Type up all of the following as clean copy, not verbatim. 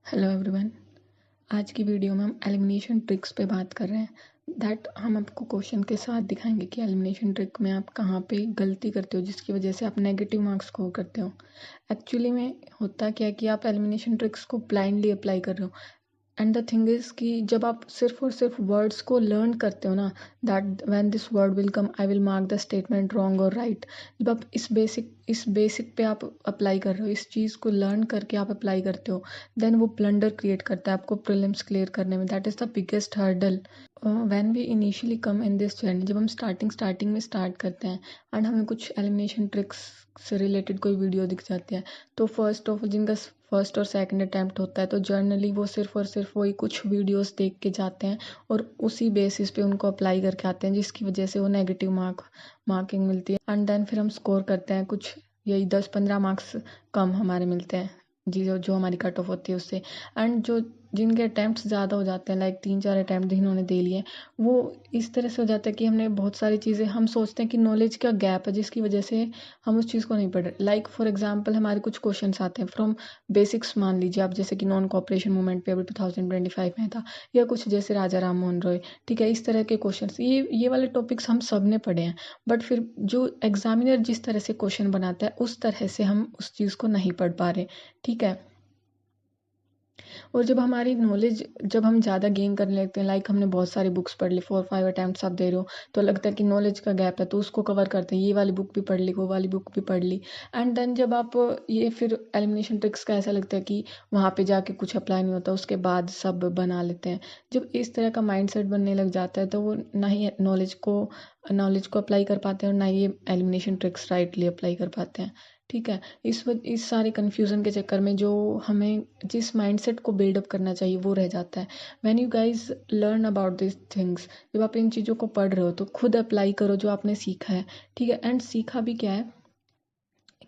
Hello everyone. आज की video में हम एलिमिनेशन ट्रिक्स पे बात कर रहे हैं। दैट हम आपको क्वेश्चन के साथ दिखाएंगे कि एलिमिनेशन ट्रिक में आप कहाँ पे गलती करते हो जिसकी वजह से आप नेगेटिव मार्क्स स्कोर करते हो। एक्चुअली में होता क्या है कि आप एलिमिनेशन ट्रिक्स को ब्लाइंडली अप्लाई कर रहे हो। एंड द थिंग इज़ कि जब आप सिर्फ और सिर्फ वर्ड्स को लर्न करते हो ना, that when this word will come I will mark the statement wrong और राइट। जब आप इस बेसिक पे आप अप्लाई कर रहे हो, इस चीज़ को लर्न करके आप अप्लाई करते हो, देन वो ब्लंडर क्रिएट करता है आपको प्रीलिम्स क्लियर करने में। That is the biggest hurdle when we initially come in this journey. जब हम स्टार्टिंग में स्टार्ट करते हैं एंड हमें कुछ एलिमिनेशन ट्रिक्स से रिलेटेड कोई वीडियो दिख जाती है, तो फर्स्ट ऑफ जिनका फर्स्ट और सेकंड अटैम्प्ट होता है तो जर्नली वो सिर्फ और सिर्फ वही कुछ वीडियोस देख के जाते हैं और उसी बेसिस पे उनको अप्लाई करके आते हैं, जिसकी वजह से वो नेगेटिव मार्किंग मिलती है। एंड देन फिर हम स्कोर करते हैं कुछ यही 10-15 मार्क्स कम हमारे मिलते हैं जी, जो हमारी कट ऑफ होती है उससे। एंड जो जिनके अटैम्प्ट्स ज़्यादा हो जाते हैं, लाइक 3-4 अटैम्प्ट जिन्होंने दे लिए, वो इस तरह से हो जाता है कि हमने बहुत सारी चीज़ें हम सोचते हैं कि नॉलेज का गैप है जिसकी वजह से हम उस चीज़ को नहीं पढ़ रहे। लाइक फॉर एग्जांपल हमारे कुछ क्वेश्चंस आते हैं फ्रॉम बेसिक्स, मान लीजिए आप, जैसे कि नॉन कॉपरेशन मूवमेंट पेपर 2025 में था, या कुछ जैसे राजा राम मोहन रॉय, ठीक है, इस तरह के क्वेश्चंस, ये वाले टॉपिक्स हम सब ने पढ़े हैं। बट फिर जो एग्जामिनर जिस तरह से क्वेश्चन बनाता है उस तरह से हम उस चीज़ को नहीं पढ़ पा रहे, ठीक है। और जब हमारी नॉलेज, जब हम ज़्यादा गेन करने लगते हैं, लाइक हमने बहुत सारी बुक्स पढ़ ली, 4-5 अटैम्प्ट्स आप दे रहे हो, तो लगता है कि नॉलेज का गैप है तो उसको कवर करते हैं, ये वाली बुक भी पढ़ ली, वो वाली बुक भी पढ़ ली। एंड देन जब आप ये फिर एलिमिनेशन ट्रिक्स का ऐसा लगता है कि वहाँ पे जाके कुछ अप्लाई नहीं होता, उसके बाद सब बना लेते हैं। जब इस तरह का माइंडसेट बनने लग जाता है तो वो ना ही नॉलेज को अप्लाई कर पाते हैं और ना ही ये एलिमिनेशन ट्रिक्स राइटली अप्लाई कर पाते हैं, ठीक है। इस सारे कन्फ्यूज़न के चक्कर में जो हमें जिस माइंडसेट को बिल्डअप करना चाहिए वो रह जाता है। When you guys learn about this things, जब आप इन चीज़ों को पढ़ रहे हो तो खुद अप्लाई करो जो आपने सीखा है, ठीक है। एंड सीखा भी क्या है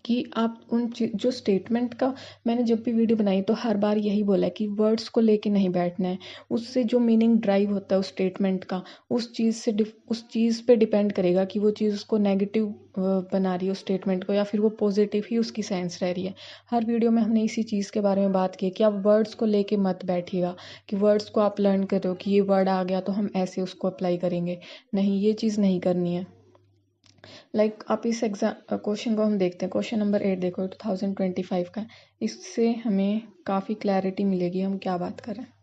कि आप जो स्टेटमेंट का, मैंने जब भी वीडियो बनाई तो हर बार यही बोला है कि वर्ड्स को लेके नहीं बैठना है, उससे जो मीनिंग ड्राइव होता है उस स्टेटमेंट का, उस चीज़ पे डिपेंड करेगा कि वो चीज़ उसको नेगेटिव बना रही है उस स्टेटमेंट को, या फिर वो पॉजिटिव ही उसकी सेंस रह रही है। हर वीडियो में हमने इसी चीज़ के बारे में बात की है कि आप वर्ड्स को लेके मत बैठिएगा कि वर्ड्स को आप लर्न कर रहे हो कि ये वर्ड आ गया तो हम ऐसे उसको अप्लाई करेंगे, नहीं, ये चीज़ नहीं करनी है। लाइक आप इस एग्जाम क्वेश्चन को हम देखते हैं, क्वेश्चन नंबर 8 देखो, 2025 का। इससे हमें काफ़ी क्लैरिटी मिलेगी हम क्या बात कर रहे हैं,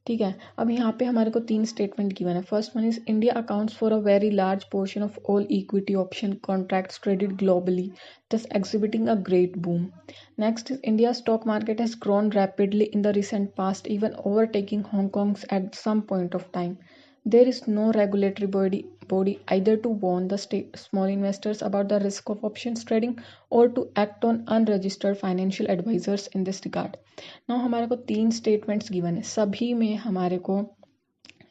ठीक है। अब यहाँ पे हमारे को 3 स्टेटमेंट गिवन है। First one is India accounts for a very large portion of all equity option contracts traded globally, thus exhibiting a great boom. Next is India's stock market has grown rapidly in the recent past, even overtaking Hong Kong's at some point of time. There is no regulatory body either to warn the small investors about the risk of options trading or to act on unregistered financial advisors in this regard. Now हमारे को 3 statements given है, सभी में हमारे को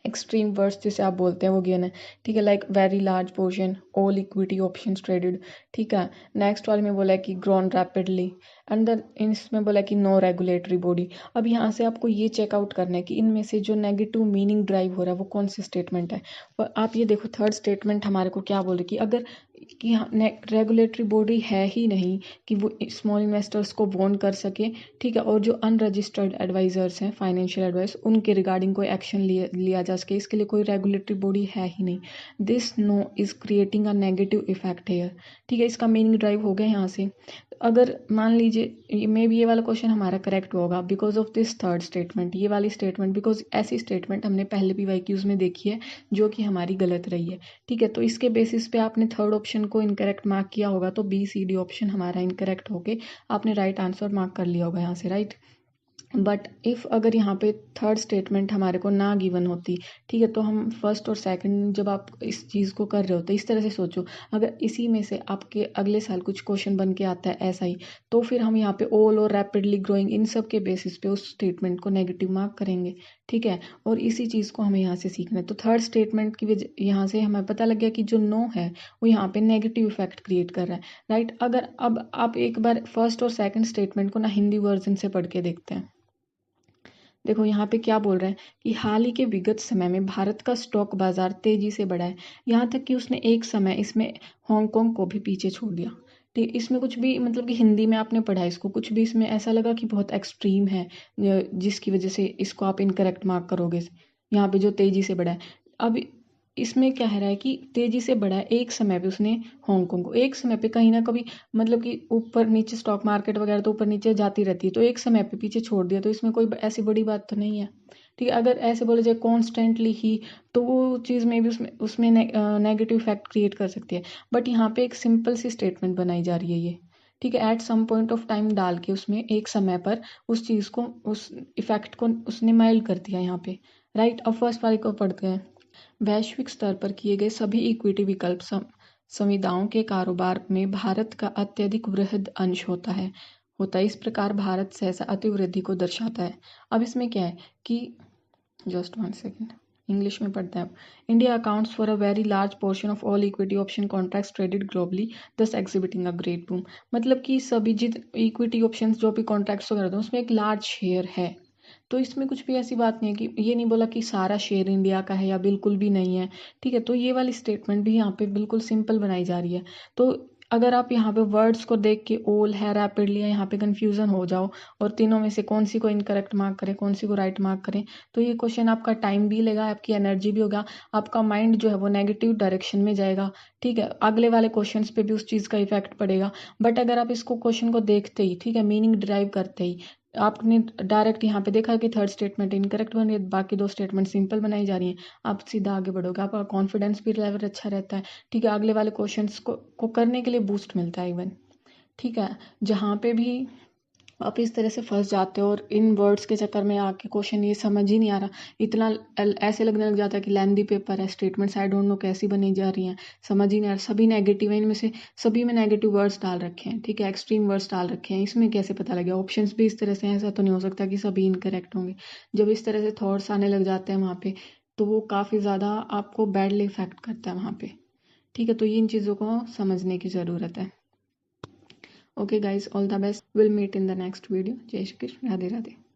extreme words जिसे आप बोलते हैं वो गिवन है, ठीक है। Like very large portion, all equity options traded, ठीक है। नेक्स्ट वाले में बोला है कि ग्रोन रैपिडली, एंड इसमें बोला है कि नो रेगुलेटरी बॉडी। अब यहाँ से आपको ये चेकआउट करना है कि इनमें से जो नेगेटिव मीनिंग ड्राइव हो रहा है वो कौन सी स्टेटमेंट है। और आप ये देखो, थर्ड स्टेटमेंट हमारे को क्या बोले कि अगर कि रेगुलेटरी बॉडी है ही नहीं कि वो स्मॉल इन्वेस्टर्स को वॉर्न कर सके, ठीक है, और जो अनरजिस्टर्ड एडवाइजर्स हैं, फाइनेंशियल एडवाइस, उनके रिगार्डिंग कोई एक्शन लिया जा सके, इसके लिए कोई रेगुलेटरी बॉडी है ही नहीं। This no is creating a negative effect here, ठीक है। इसका मीनिंग ड्राइव हो गया यहाँ से। अगर मान लीजिए मे बी ये वाला क्वेश्चन हमारा करेक्ट होगा because of this third statement, ये वाली स्टेटमेंट, बिकॉज ऐसी स्टेटमेंट हमने पहले भी वाईक्यूज में देखी है जो कि हमारी गलत रही है, ठीक है। तो इसके बेसिस पे आपने थर्ड ऑप्शन को इनकरेक्ट मार्क किया होगा, तो BCD ऑप्शन हमारा इनकरेक्ट होके आपने राइट आंसर मार्क कर लिया होगा यहाँ से, राइट। बट इफ़ अगर यहाँ पे थर्ड स्टेटमेंट हमारे को ना गिवन होती, ठीक है, तो हम फर्स्ट और सेकंड जब आप इस चीज़ को कर रहे होते, इस तरह से सोचो, अगर इसी में से आपके अगले साल कुछ क्वेश्चन बन के आता है ऐसा ही, तो फिर हम यहाँ पे ऑल और रैपिडली ग्रोइंग इन सब के बेसिस पे उस स्टेटमेंट को नेगेटिव मार्क करेंगे, ठीक है। और इसी चीज़ को हमें यहाँ से सीखना है। तो थर्ड स्टेटमेंट की वजह यहाँ से हमें पता लग गया कि जो नो है वो यहाँ पे नेगेटिव इफेक्ट क्रिएट कर रहा है, राइट। अगर अब आप एक बार फर्स्ट और सेकंड स्टेटमेंट को ना हिंदी वर्जन से पढ़ के देखते हैं। देखो यहाँ पे क्या बोल रहे हैं कि हाल ही के विगत समय में भारत का स्टॉक बाजार तेजी से बढ़ा है, यहाँ तक कि उसने एक समय इसमें हांगकांग को भी पीछे छोड़ दिया, ठीक, इसमें कुछ भी मतलब कि हिंदी में आपने पढ़ा है इसको, कुछ भी इसमें ऐसा लगा कि बहुत एक्सट्रीम है जिसकी वजह से इसको आप इनकरेक्ट मार्क करोगे। यहाँ पे जो तेजी से बढ़ा है, अब इसमें क्या है रहा है कि तेजी से बढ़ा है, एक समय पे उसने हांगकांग को, एक समय पे कहीं ना कभी मतलब कि ऊपर नीचे स्टॉक मार्केट वगैरह तो ऊपर नीचे जाती रहती है, तो एक समय पे पीछे छोड़ दिया, तो इसमें कोई ऐसी बड़ी बात तो नहीं है। ठीक है, अगर ऐसे बोले जाए कॉन्स्टेंटली ही, तो वो चीज़ में भी उसमें नेगेटिव इफेक्ट क्रिएट कर सकती है। बट यहाँ पे एक सिंपल सी स्टेटमेंट बनाई जा रही है ये। ठीक है, at some point of time डाल के उसमें एक समय पर उस चीज़ को, उस इफेक्ट को उसने माइल्ड कर दिया यहाँ पे। राइट, अब फर्स्ट वाले को पढ़ते हैं। वैश्विक स्तर पर किए गए सभी इक्विटी विकल्प संविदाओं के कारोबार में भारत का अत्यधिक वृहद अंश होता है। इस प्रकार भारत सहसा अतिवृद्धि को दर्शाता है। अब इसमें क्या है कि, जस्ट 1 सेकेंड, इंग्लिश में पढ़ते हैं अब। India accounts for a very large portion of all equity option contracts traded globally, दस एग्जिबिटिंग अ ग्रेट बूम। मतलब कि सभी जित इक्विटी ऑप्शंस जो भी कॉन्ट्रैक्ट्स वगैरह होते हैं उसमें एक लार्ज शेयर है। तो इसमें कुछ भी ऐसी बात नहीं है कि ये नहीं बोला कि सारा शेयर इंडिया का है या बिल्कुल भी नहीं है। ठीक है, तो ये वाली स्टेटमेंट भी यहाँ पे बिल्कुल सिंपल बनाई जा रही है। तो अगर आप यहाँ पे वर्ड्स को देख के ओल है रैपिडली है यहाँ पे कंफ्यूजन हो जाओ और तीनों में से कौन सी को इनकरेक्ट मार्क करें कौन सी को राइट मार्क करें, तो ये क्वेश्चन आपका टाइम भी लेगा, आपकी एनर्जी भी होगा, आपका माइंड जो है वो नेगेटिव डायरेक्शन में जाएगा। ठीक है, अगले वाले क्वेश्चंस पे भी उस चीज़ का इफेक्ट पड़ेगा। बट अगर आप इसको क्वेश्चन को देखते ही, ठीक है, मीनिंग ड्राइव करते ही आपने डायरेक्ट यहाँ पे देखा कि थर्ड स्टेटमेंट इनकरेक्ट बन रही है, बाकी दो स्टेटमेंट सिंपल बनाई जा रही हैं, आप सीधा आगे बढ़ोगे, आपका कॉन्फिडेंस भी लेवल अच्छा रहता है। ठीक है, अगले वाले क्वेश्चंस को करने के लिए बूस्ट मिलता है इवन। ठीक है, जहाँ पे भी आप इस तरह से फंस जाते हो और इन वर्ड्स के चक्कर में आके क्वेश्चन ये समझ ही नहीं आ रहा, इतना ऐसे लगने लग जाता है कि लेंदी पेपर है, स्टेटमेंट्स आई डोंट नो कैसी बनी जा रही हैं, समझ ही नहीं आ रहा, सभी नेगेटिव है, इनमें से सभी में नेगेटिव वर्ड्स डाल रखे हैं। ठीक है, एक्सट्रीम वर्ड्स डाल रखे हैं, इसमें कैसे पता लगे, ऑप्शंस भी इस तरह से हैं, ऐसा तो नहीं हो सकता कि सभी इनकरेक्ट होंगे। जब इस तरह से थॉट्स आने लग जाते हैं वहाँ पे, तो वो काफ़ी ज़्यादा आपको बैडली इफेक्ट करता है वहाँ पे। ठीक है, तो इन चीज़ों को समझने की ज़रूरत है। Okay guys, all the best. We'll meet in the next video. Jai Shri Krishna. Radhe Radhe.